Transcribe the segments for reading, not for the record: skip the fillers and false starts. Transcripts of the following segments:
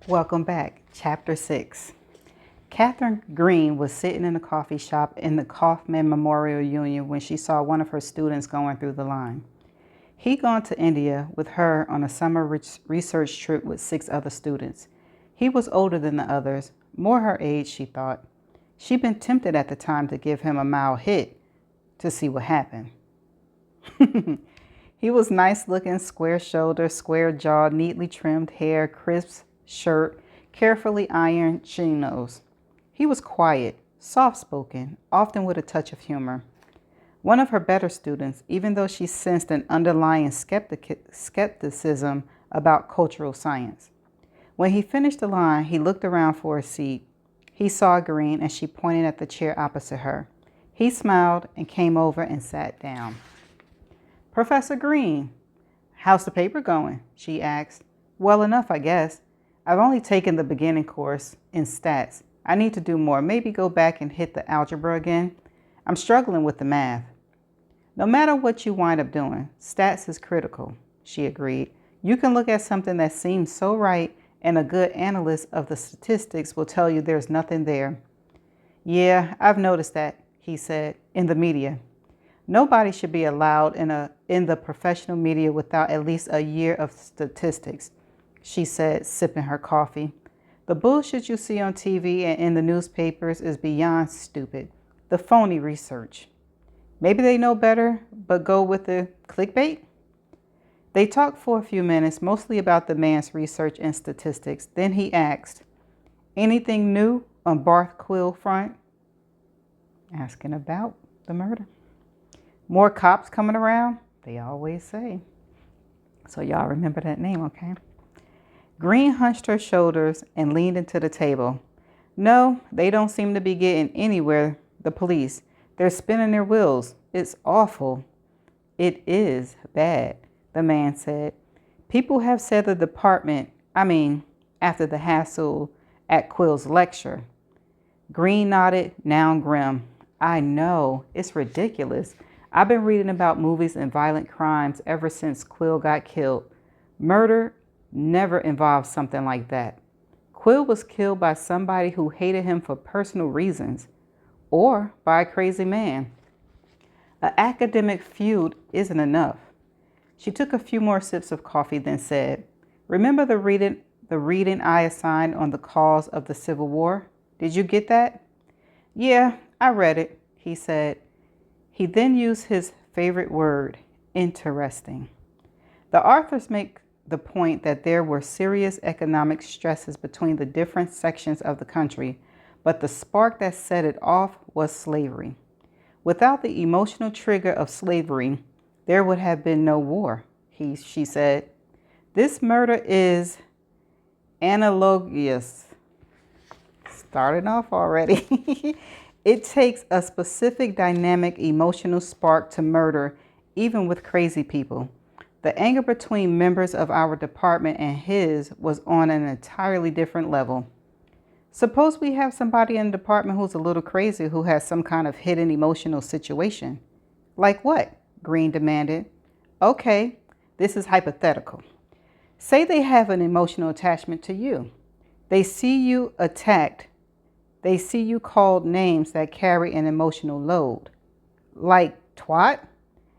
Welcome back. Chapter 6. Catherine Green was sitting in a coffee shop in the Kaufman Memorial Union when she saw one of her students going through the line. He'd gone to India with her on a summer research trip with 6 other students. He was older than the others, more her age, she thought. She'd been tempted at the time to give him a mild hit to see what happened. He was nice looking, square shouldered, square jawed, neatly trimmed hair, crisp shirt, carefully ironed chinos. He was quiet, soft-spoken, often with a touch of humor. One of her better students, even though she sensed an underlying skepticism about cultural science. When he finished the line, he looked around for a seat. He saw Green and she pointed at the chair opposite her. He smiled and came over and sat down. "Professor Green, how's the paper going?" she asked. "Well enough, I guess. I've only taken the beginning course in stats. I need to do more, maybe go back and hit the algebra again. I'm struggling with the math." "No matter what you wind up doing, stats is critical," she agreed. "You can look at something that seems so right and a good analyst of the statistics will tell you there's nothing there." "Yeah, I've noticed that," he said, "in the media. Nobody should be allowed in the professional media without at least a year of statistics," she said, sipping her coffee. "The bullshit you see on TV and in the newspapers is beyond stupid. The phony research. Maybe they know better, but go with the clickbait?" They talked for a few minutes, mostly about the man's research and statistics. Then he asked, "Anything new on Barth Quill front?" Asking about the murder. "More cops coming around?" They always say. So y'all remember that name, okay? Green hunched her shoulders and leaned into the table. "No, they don't seem to be getting anywhere, the police. They're spinning their wheels. It's awful." "It is bad," the man said. "People have said the department, after the hassle at Quill's lecture." Green nodded, now grim. "I know, it's ridiculous. I've been reading about movies and violent crimes ever since Quill got killed. Murder never involved something like that. Quill was killed by somebody who hated him for personal reasons, or by a crazy man. An academic feud isn't enough." She took a few more sips of coffee, then said, "Remember the reading I assigned on the cause of the Civil War? Did you get that?" "Yeah, I read it," he said. He then used his favorite word, interesting. The authors make the point that there were serious economic stresses between the different sections of the country, but the spark that set it off was slavery. Without the emotional trigger of slavery, there would have been no war, she said. "This murder is analogous." Starting off already. "It takes a specific dynamic emotional spark to murder, even with crazy people. The anger between members of our department and his was on an entirely different level. Suppose we have somebody in the department who's a little crazy, who has some kind of hidden emotional situation." "Like what?" Green demanded. "Okay, this is hypothetical. Say they have an emotional attachment to you. They see you attacked. They see you called names that carry an emotional load. Like twat?"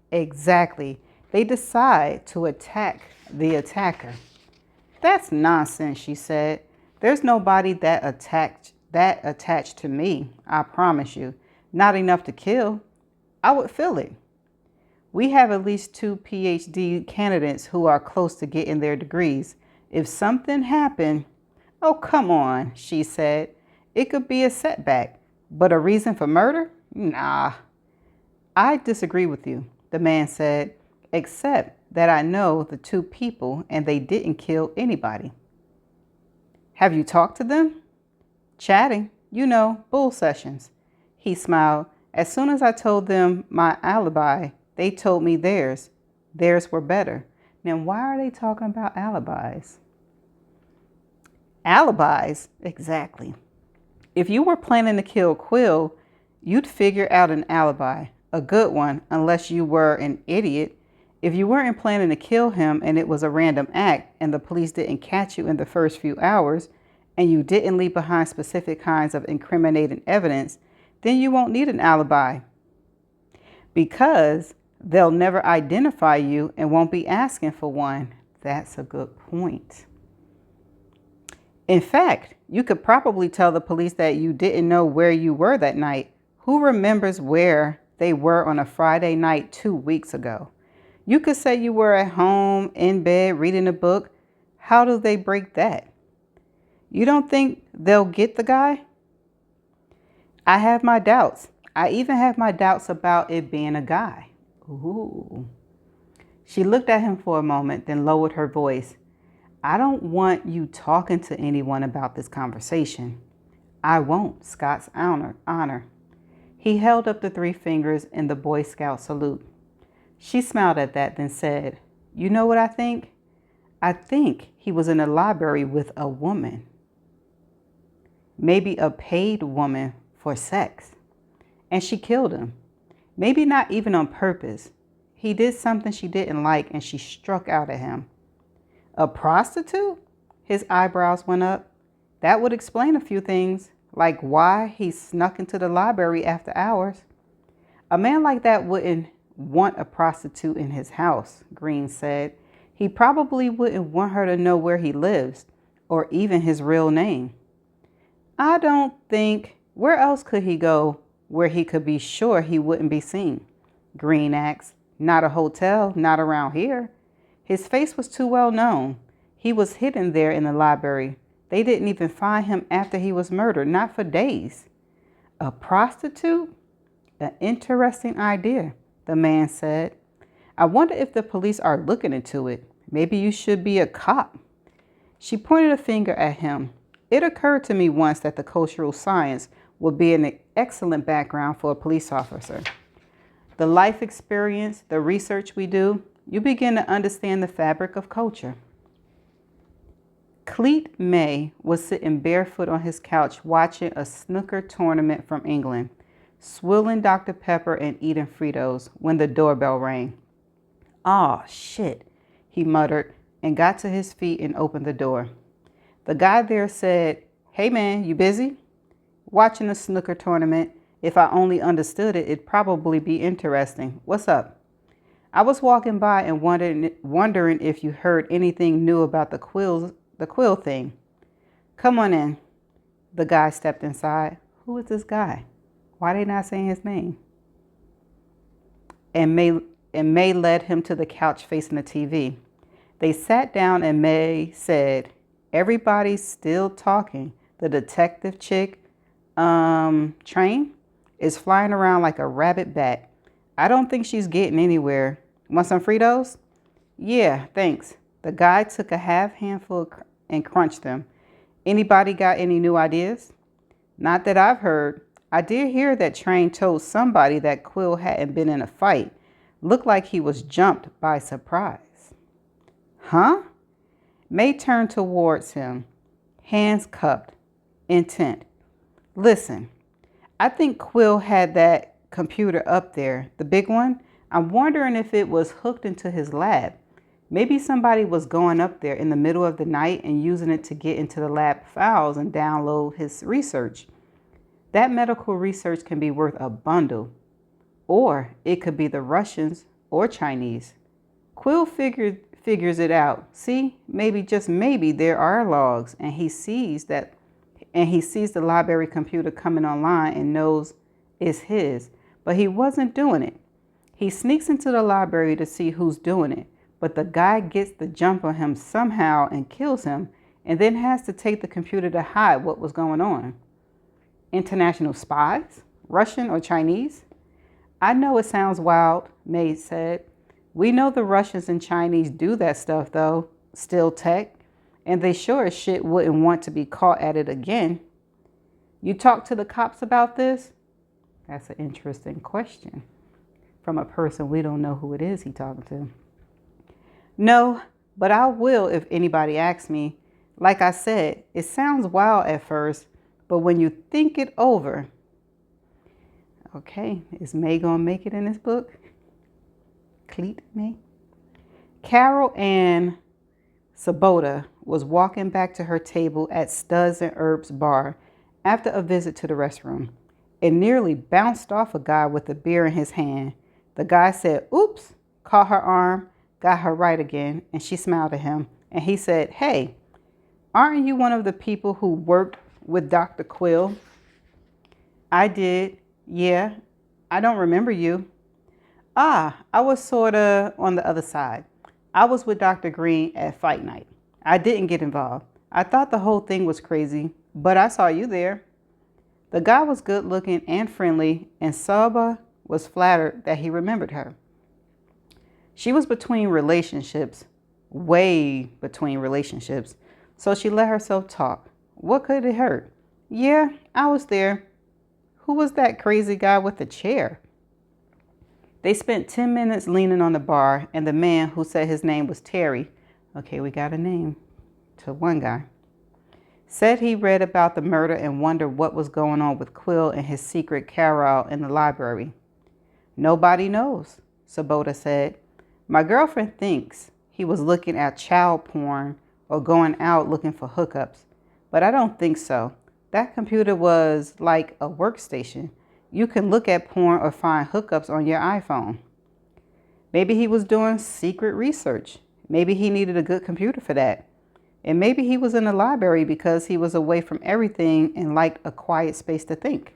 "Exactly. They decide to attack the attacker." "That's nonsense," she said. "There's nobody that attached to me, I promise you. Not enough to kill. I would feel it. We have at least 2 PhD candidates who are close to getting their degrees. If something happened..." "Oh, come on," she said. "It could be a setback, but a reason for murder? Nah." "I disagree with you," the man said, "except that I know the 2 people and they didn't kill anybody." "Have you talked to them?" "Chatting, bull sessions." He smiled. "As soon as I told them my alibi, they told me theirs. Theirs were better." Now, why are they talking about alibis? Alibis? Exactly. If you were planning to kill Quill, you'd figure out an alibi, a good one, unless you were an idiot. If you weren't planning to kill him and it was a random act and the police didn't catch you in the first few hours and you didn't leave behind specific kinds of incriminating evidence, then you won't need an alibi because they'll never identify you and won't be asking for one. That's a good point. In fact, you could probably tell the police that you didn't know where you were that night. Who remembers where they were on a Friday night 2 weeks ago? You could say you were at home, in bed, reading a book. How do they break that? You don't think they'll get the guy? I have my doubts. I even have my doubts about it being a guy. Ooh. She looked at him for a moment, then lowered her voice. I don't want you talking to anyone about this conversation. I won't, Scott's honor. He held up the 3 fingers in the Boy Scout salute. She smiled at that, then said, You know what I think? I think he was in the library with a woman. Maybe a paid woman for sex. And she killed him. Maybe not even on purpose. He did something she didn't like and she struck out at him. A prostitute? His eyebrows went up. That would explain a few things, like why he snuck into the library after hours. A man like that wouldn't want a prostitute in his house, Green said. He probably wouldn't want her to know where he lives or even his real name. I don't think. Where else could he go where he could be sure he wouldn't be seen? Green asked. Not a hotel, not around here. His face was too well known. He was hidden there in the library. They didn't even find him after he was murdered, not for days. A prostitute? An interesting idea, the man said. I wonder if the police are looking into it. Maybe you should be a cop. She pointed a finger at him. It occurred to me once that the cultural science would be an excellent background for a police officer. The life experience, the research we do, you begin to understand the fabric of culture. Cleet May was sitting barefoot on his couch watching a snooker tournament from England, swilling Dr. Pepper and eating Fritos when the doorbell rang. "Aw, shit," he muttered and got to his feet and opened the door. The guy there said, "Hey man, you busy?" "Watching a snooker tournament. If I only understood it, it'd probably be interesting. What's up?" "I was walking by and wondering if you heard anything new about the quill thing." "Come on in." The guy stepped inside. Who is this guy? Why they not saying his name? And May led him to the couch facing the TV. They sat down and May said, "Everybody's still talking. The detective chick, Train, is flying around like a rabid bat. I don't think she's getting anywhere. Want some Fritos?" "Yeah, thanks." The guy took a half handful and crunched them. "Anybody got any new ideas?" "Not that I've heard. I did hear that Train told somebody that Quill hadn't been in a fight. Looked like he was jumped by surprise." "Huh?" May turned towards him, hands cupped, intent. "Listen, I think Quill had that computer up there, the big one. I'm wondering if it was hooked into his lab. Maybe somebody was going up there in the middle of the night and using it to get into the lab files and download his research. That medical research can be worth a bundle. Or it could be the Russians or Chinese. Quill figures it out. See, maybe, just maybe, there are logs and he sees the library computer coming online and knows it's his, but he wasn't doing it. He sneaks into the library to see who's doing it, but the guy gets the jump on him somehow and kills him and then has to take the computer to hide what was going on. International spies? Russian or Chinese?" "I know it sounds wild," May said. "We know the Russians and Chinese do that stuff though, still tech, and they sure as shit wouldn't want to be caught at it again." "You talked to the cops about this?" That's an interesting question from a person we don't know who it is he's talking to. "No, but I will if anybody asks me. Like I said, it sounds wild at first, but when you think it over..." Okay, is May gonna make it in this book? Cleet May? Carol Ann Sabota was walking back to her table at Studs and Herbs Bar after a visit to the restroom. It nearly bounced off a guy with a beer in his hand. The guy said, "Oops," caught her arm, got her right again, and she smiled at him. And he said, "Hey, aren't you one of the people who worked with Dr. Quill?" "I did. Yeah, I don't remember you." "Ah, I was sorta on the other side. I was with Dr. Green at fight night. I didn't get involved. I thought the whole thing was crazy, but I saw you there." The guy was good looking and friendly, and Saba was flattered that he remembered her. She was between relationships, way between relationships, so she let herself talk. What could it hurt? "Yeah, I was there." "Who was that crazy guy with the chair?" They spent 10 minutes leaning on the bar, and the man, who said his name was Terry, okay, we got a name to one guy, said he read about the murder and wondered what was going on with Quill and his secret Carol in the library. "Nobody knows," Sabota said. "My girlfriend thinks he was looking at child porn or going out looking for hookups, but I don't think so. That computer was like a workstation. You can look at porn or find hookups on your iPhone." Maybe he was doing secret research. Maybe he needed a good computer for that. And maybe he was in the library because he was away from everything and liked a quiet space to think.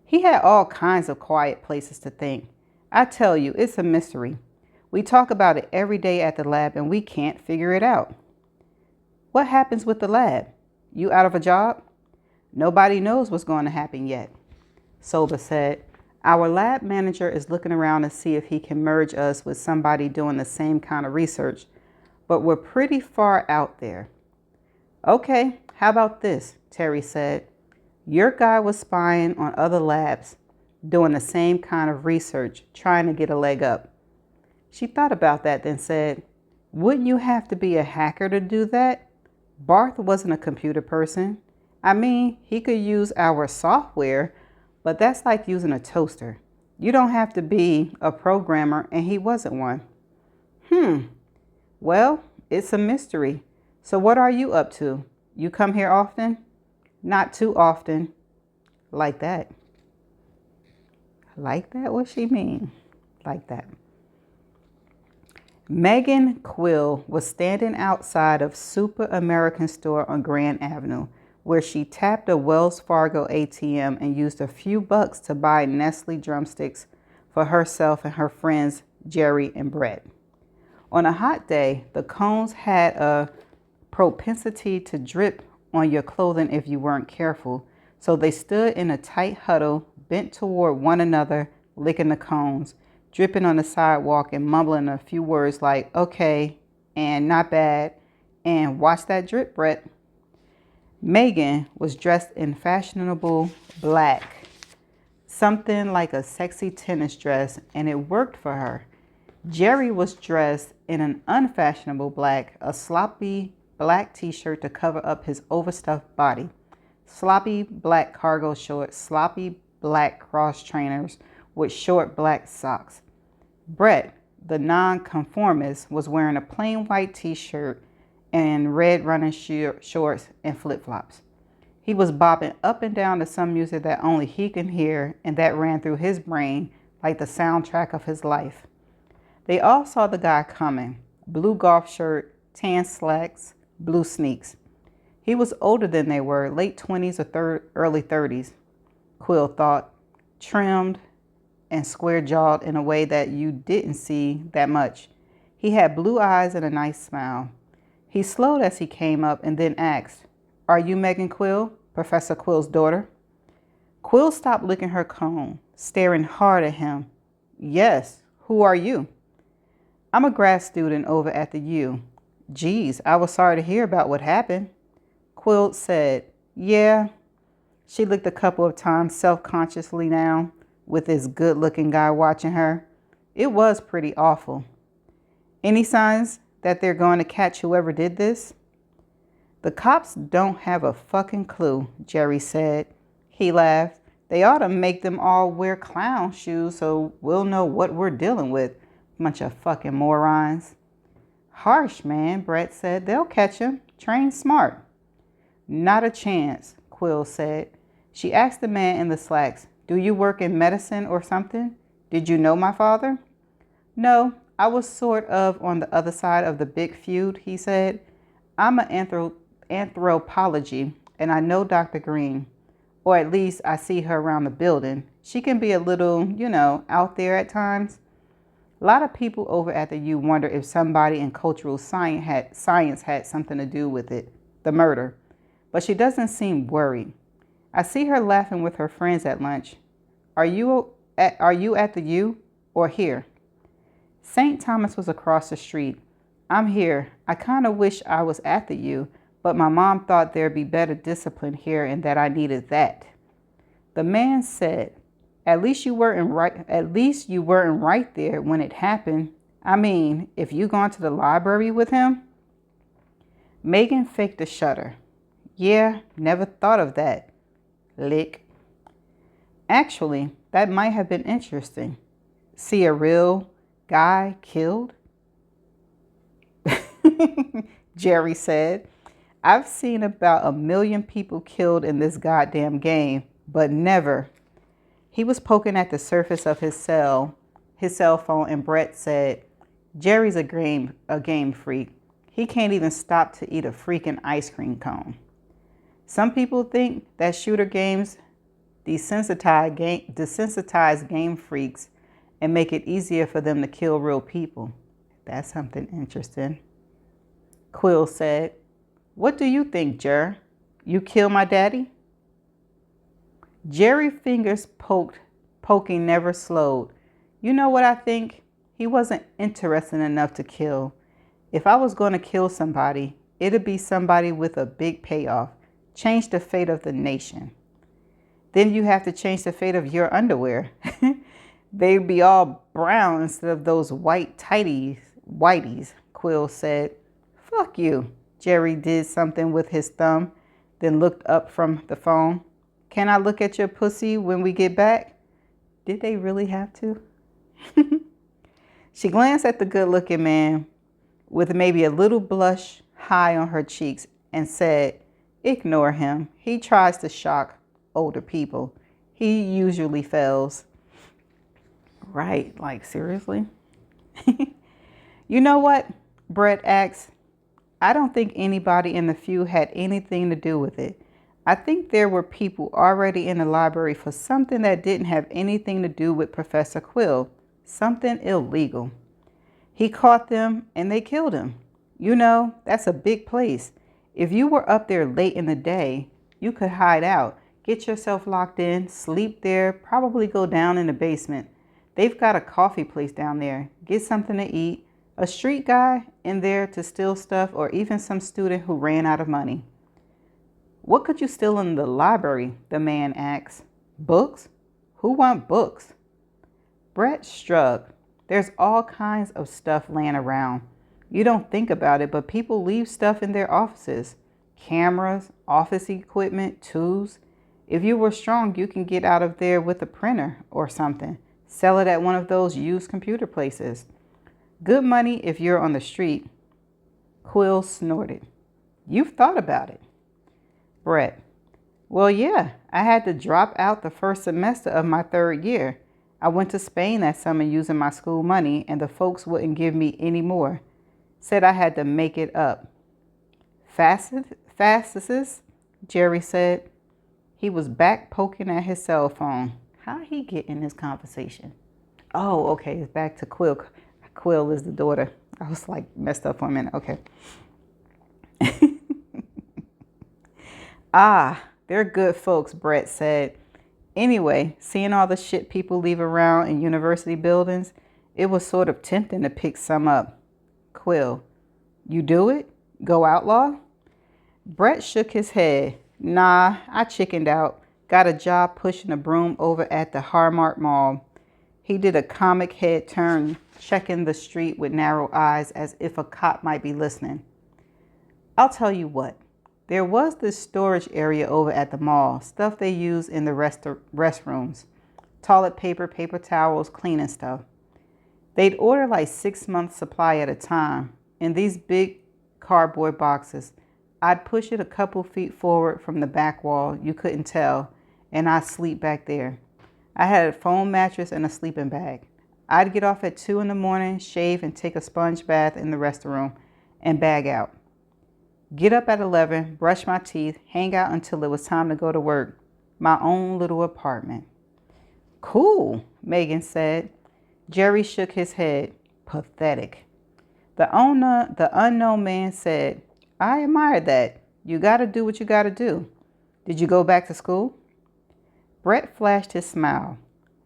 He had all kinds of quiet places to think. I tell you, it's a mystery. We talk about it every day at the lab and we can't figure it out. "What happens with the lab? You out of a job?" "Nobody knows what's going to happen yet," Soba said. "Our lab manager is looking around to see if he can merge us with somebody doing the same kind of research, but we're pretty far out there." "Okay, how about this?" Terry said. "Your guy was spying on other labs, doing the same kind of research, trying to get a leg up." She thought about that, then said, "Wouldn't you have to be a hacker to do that? Barth wasn't a computer person. I mean, he could use our software, but that's like using a toaster. You don't have to be a programmer, and he wasn't one." Well, it's a mystery. So what are you up to? You come here often?" "Not too often." Like that. Like that? What she mean? Like that. Megan Quill was standing outside of Super American store on Grand Avenue, where she tapped a Wells Fargo ATM and used a few bucks to buy Nestle drumsticks for herself and her friends Jerry and Brett. On a hot day, the cones had a propensity to drip on your clothing if you weren't careful, so they stood in a tight huddle, bent toward one another, licking the cones, dripping on the sidewalk and mumbling a few words like "okay" and "not bad" and "watch that drip, Brett." Megan was dressed in fashionable black, something like a sexy tennis dress, and it worked for her. Jerry was dressed in an unfashionable black, a sloppy black t-shirt to cover up his overstuffed body, sloppy black cargo shorts, sloppy black cross trainers with short black socks. Brett, the nonconformist, was wearing a plain white t-shirt and red running shorts and flip-flops. He was bobbing up and down to some music that only he could hear and that ran through his brain like the soundtrack of his life. They all saw the guy coming. Blue golf shirt, tan slacks, blue sneaks. He was older than they were, late 20s or early 30s, Quill thought, trimmed and square-jawed in a way that you didn't see that much. He had blue eyes and a nice smile. He slowed as he came up and then asked, "Are you Megan Quill, Professor Quill's daughter?" Quill stopped licking her cone, staring hard at him. "Yes, who are you?" "I'm a grad student over at the U." "Geez, I was sorry to hear about what happened." Quill said, "Yeah." She licked a couple of times self-consciously now, with this good-looking guy watching her. "It was pretty awful." "Any signs that they're going to catch whoever did this?" "The cops don't have a fucking clue," Jerry said. He laughed. "They ought to make them all wear clown shoes so we'll know what we're dealing with. Bunch of fucking morons." Harsh, man, Brett said. They'll catch him. Train smart. Not a chance, Quill said. She asked the man in the slacks, do you work in medicine or something? Did you know my father? No, I was sort of on the other side of the big feud, he said. I'm an anthropology, and I know Dr. Green. Or at least I see her around the building. She can be a little, out there at times. A lot of people over at the U wonder if somebody in cultural science had something to do with it, the murder. But she doesn't seem worried. I see her laughing with her friends at lunch. Are you at the U or here? St. Thomas was across the street. I'm here. I kind of wish I was at the U, but my mom thought there'd be better discipline here and that I needed that. The man said, At least you weren't right there when it happened. I mean, if you gone to the library with him? Megan faked a shudder. Yeah, never thought of that. Lick. Actually, that might have been interesting. See a real guy killed? Jerry said. I've seen about 1 million people killed in this goddamn game, but never. He was poking at the surface of his cell phone, and Brett said, Jerry's a game freak. He can't even stop to eat a freaking ice cream cone. Some people think that shooter games desensitize game freaks and make it easier for them to kill real people. That's something interesting. Quill said, What do you think, Jer? You kill my daddy? Jerry's fingers poking never slowed. You know what I think? He wasn't interested enough to kill. If I was going to kill somebody, it'd be somebody with a big payoff. Change the fate of the nation. Then you have to change the fate of your underwear. They'd be all brown instead of those white whiteys, Quill said. Fuck you. Jerry did something with his thumb, then looked up from the phone. Can I look at your pussy when we get back? Did they really have to? She glanced at the good-looking man with maybe a little blush high on her cheeks and said, Ignore him. He tries to shock older people. He usually fails. Right, like seriously? You know what? Brett asked. I don't think anybody in the feud had anything to do with it. I think there were people already in the library for something that didn't have anything to do with Professor Quill. Something illegal. He caught them and they killed him. You know, that's a big place. If you were up there late in the day, you could hide out, get yourself locked in, sleep there, probably go down in the basement. They've got a coffee place down there. Get something to eat. A street guy in there to steal stuff, or even some student who ran out of money. What could you steal in the library? The man asked. Books? Who want books? Brett shrugged. There's all kinds of stuff laying around. You don't think about it, but people leave stuff in their offices. Cameras, office equipment, tools. If you were strong, you can get out of there with a printer or something. Sell it at one of those used computer places. Good money if you're on the street. Quill snorted. You've thought about it. Brett. Well, yeah, I had to drop out the first semester of my 3rd year. I went to Spain that summer using my school money, and the folks wouldn't give me any more. Said I had to make it up. Fastest, Jerry said. He was back poking at his cell phone. How'd he get in this conversation? Oh, okay, it's back to Quill. Quill is the daughter. I was like messed up for a minute. Okay. They're good folks, Brett said. Anyway, seeing all the shit people leave around in university buildings, it was sort of tempting to pick some up. Quill, you do it? Go outlaw? Brett shook his head. Nah, I chickened out. Got a job pushing a broom over at the Harmart Mall. He did a comic head turn, checking the street with narrow eyes as if a cop might be listening. I'll tell you what. There was this storage area over at the mall, stuff they use in the restrooms. Toilet paper, paper towels, cleaning stuff. They'd order like 6 months supply at a time. in these big cardboard boxes. I'd push it a couple feet forward from the back wall. You couldn't tell. And I'd sleep back there. I had a foam mattress and a sleeping bag. I'd get off at 2 in the morning, shave and take a sponge bath in the restroom and bag out. Get up at 11, brush my teeth, hang out until it was time to go to work. My own little apartment. Cool, Megan said. Jerry shook his head. Pathetic. The unknown man said, I admire that. You got to do what you got to do. Did you go back to school? Brett flashed his smile.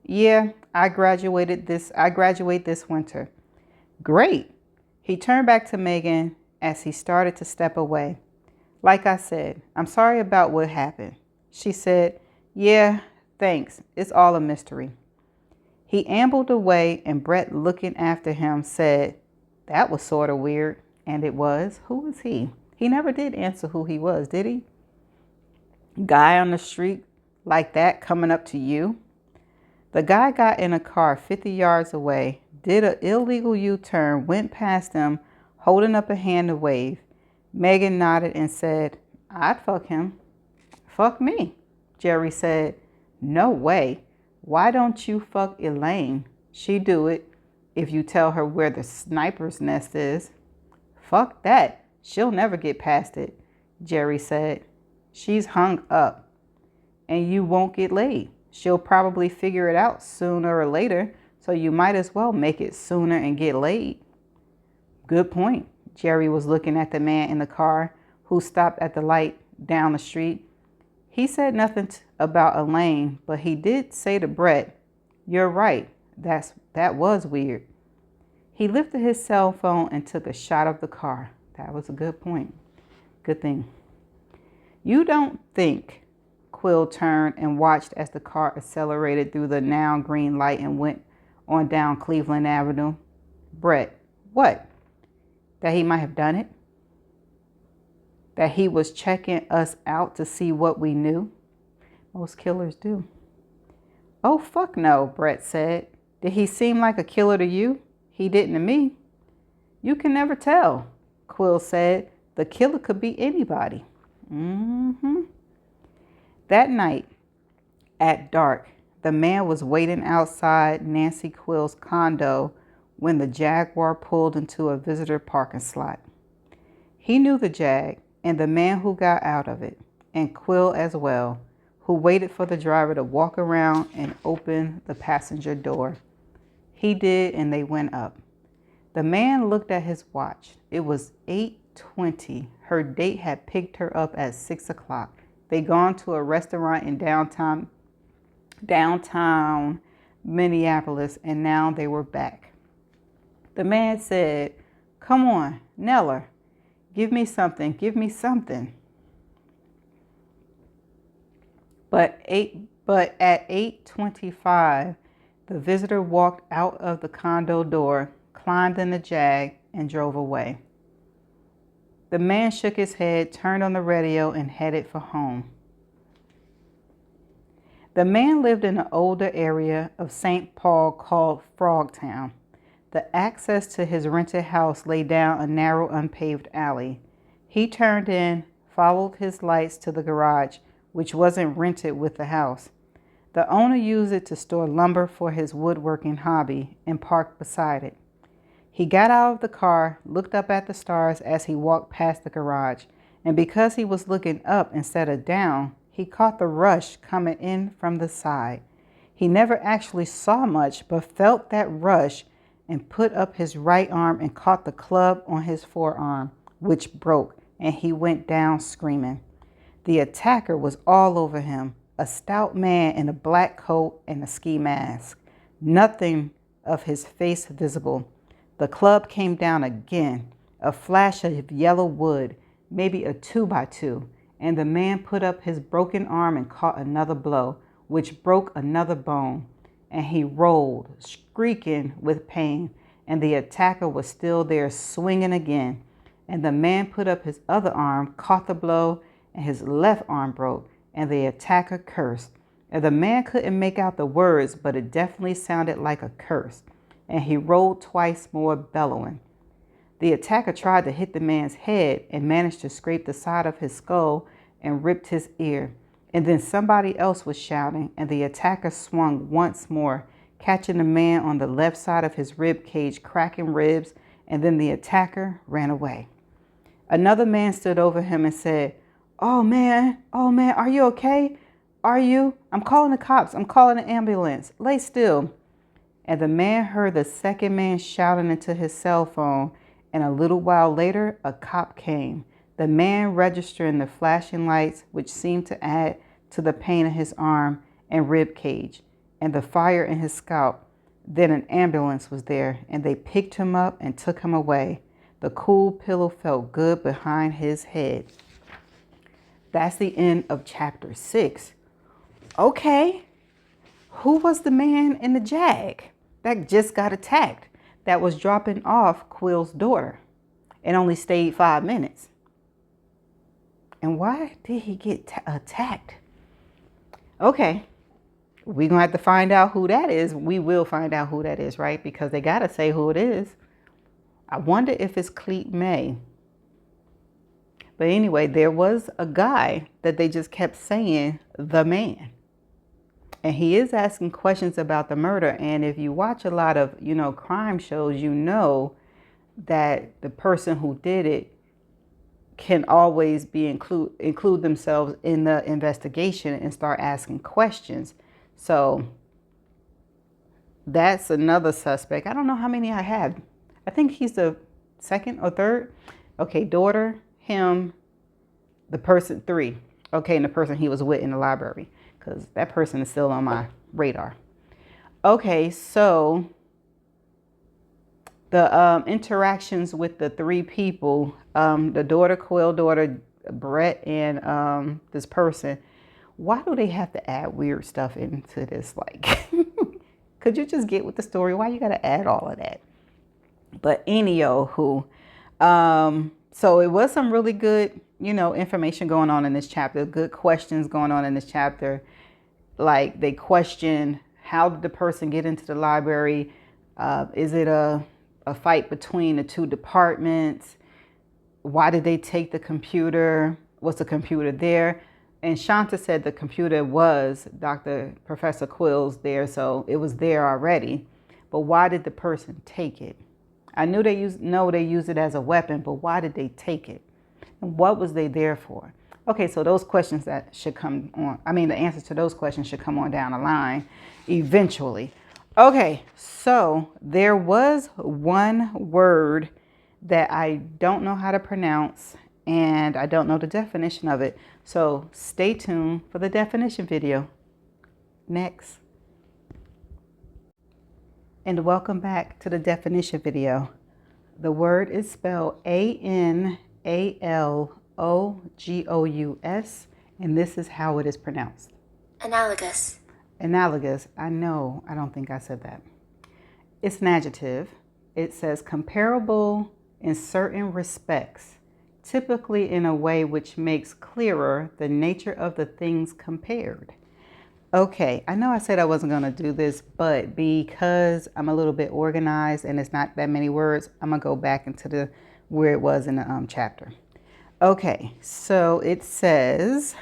Yeah, I graduate this winter. Great. He turned back to Megan as he started to step away. Like I said, I'm sorry about what happened. She said, yeah, thanks. It's all a mystery. He ambled away and Brett, looking after him, said, that was sort of weird. And it was. Who was he? He never did answer who he was, did he? Guy on the street like that coming up to you? The guy got in a car 50 yards away, did an illegal U-turn, went past him, holding up a hand to wave. Megan nodded and said, I'd fuck him. Fuck me, Jerry said. No way. Why don't you fuck Elaine? She'd do it if you tell her where the sniper's nest is. Fuck that. She'll never get past it, Jerry said. She's hung up. And you won't get laid. She'll probably figure it out sooner or later, so you might as well make it sooner and get laid. Good point. Jerry was looking at the man in the car who stopped at the light down the street. He said nothing about Elaine, but he did say to Brett, you're right. That was weird. He lifted his cell phone and took a shot of the car. That was a good point. Good thing. You don't think... Quill turned and watched as the car accelerated through the now green light and went on down Cleveland Avenue. Brett, what? That he might have done it? That he was checking us out to see what we knew? Most killers do. Oh, fuck no, Brett said. Did he seem like a killer to you? He didn't to me. You can never tell, Quill said. The killer could be anybody. That night, at dark, the man was waiting outside Nancy Quill's condo when the Jaguar pulled into a visitor parking slot. He knew the Jag and the man who got out of it, and Quill as well, who waited for the driver to walk around and open the passenger door. He did, and they went up. The man looked at his watch. It was 8:20. Her date had picked her up at 6 o'clock. They'd gone to a restaurant in downtown Minneapolis, and now they were back. The man said, come on, Neller, give me something. But at 8:25, the visitor walked out of the condo door, climbed in the Jag, and drove away. The man shook his head, turned on the radio, and headed for home. The man lived in an older area of St. Paul called Frogtown. The access to his rented house lay down a narrow, unpaved alley. He turned in, followed his lights to the garage, which wasn't rented with the house. The owner used it to store lumber for his woodworking hobby and parked beside it. He got out of the car, looked up at the stars as he walked past the garage, and because he was looking up instead of down, he caught the rush coming in from the side. He never actually saw much, but felt that rush and put up his right arm and caught the club on his forearm, which broke, and he went down screaming. The attacker was all over him, a stout man in a black coat and a ski mask. Nothing of his face visible. The club came down again, a flash of yellow wood, maybe a 2x2, and the man put up his broken arm and caught another blow, which broke another bone, and he rolled, shrieking with pain, and the attacker was still there swinging again, and the man put up his other arm, caught the blow, and his left arm broke, and the attacker cursed, and the man couldn't make out the words, but it definitely sounded like a curse. And he rolled twice more, bellowing. The attacker tried to hit the man's head and managed to scrape the side of his skull and ripped his ear. And then somebody else was shouting, and the attacker swung once more, catching the man on the left side of his rib cage, cracking ribs, and then the attacker ran away. Another man stood over him and said, oh man, are you okay? Are you? I'm calling the cops. I'm calling an ambulance. Lay still. And the man heard the second man shouting into his cell phone, and a little while later, a cop came. The man registering the flashing lights, which seemed to add to the pain in his arm and rib cage, and the fire in his scalp. Then an ambulance was there, and they picked him up and took him away. The cool pillow felt good behind his head. That's the end of chapter 6. Okay, who was the man in the Jag that just got attacked, that was dropping off Quill's daughter and only stayed 5 minutes? And why did he get attacked? Okay, we're going to have to find out who that is. We will find out who that is, right? Because they got to say who it is. I wonder if it's Clete May. But anyway, there was a guy that they just kept saying the man. And he is asking questions about the murder. And if you watch a lot of, crime shows, you know that the person who did it can always be include themselves in the investigation and start asking questions. So that's another suspect. I don't know how many I have. I think he's the second or third. Okay, daughter, him, the person 3. Okay, and the person he was with in the library, because that person is still on my radar. Okay, so the interactions with the 3 people, the daughter, Quill daughter, Brett, and this person, why do they have to add weird stuff into this? Like, could you just get with the story? Why you got to add all of that? But anywho, so it was some really good, information going on in this chapter, good questions going on in this chapter. Like, they question, how did the person get into the library? Is it a fight between the 2 departments? Why did they take the computer? Was the computer there? And Shanta said the computer was Professor Quill's there, so it was there already. But why did the person take it? I knew they used it as a weapon, but why did they take it? And what was they there for? Okay, so those questions that should come on, the answers to those questions should come on down the line eventually. Okay, so there was one word that I don't know how to pronounce, and I don't know the definition of it. So stay tuned for the definition video. Next. And welcome back to the definition video. The word is spelled A-N-A-L-O-G-O-U-S, and this is how it is pronounced. Analogous. Analogous. I don't think I said that. It's an adjective. It says comparable in certain respects, typically in a way which makes clearer the nature of the things compared. Okay, I know I said I wasn't going to do this, but because I'm a little bit organized and it's not that many words, I'm going to go back into where it was in the chapter. Okay, so it says,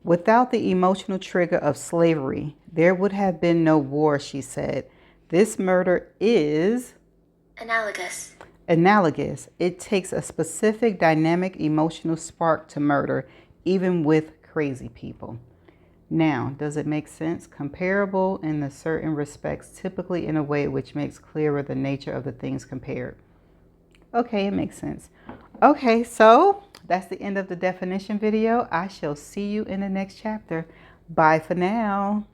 without the emotional trigger of slavery, there would have been no war, she said. This murder is analogous. Analogous. It takes a specific dynamic emotional spark to murder, even with crazy people. Now, does it make sense? Comparable in the certain respects, typically in a way which makes clearer the nature of the things compared. Okay, it makes sense. Okay, so that's the end of the definition video. I shall see you in the next chapter. Bye for now.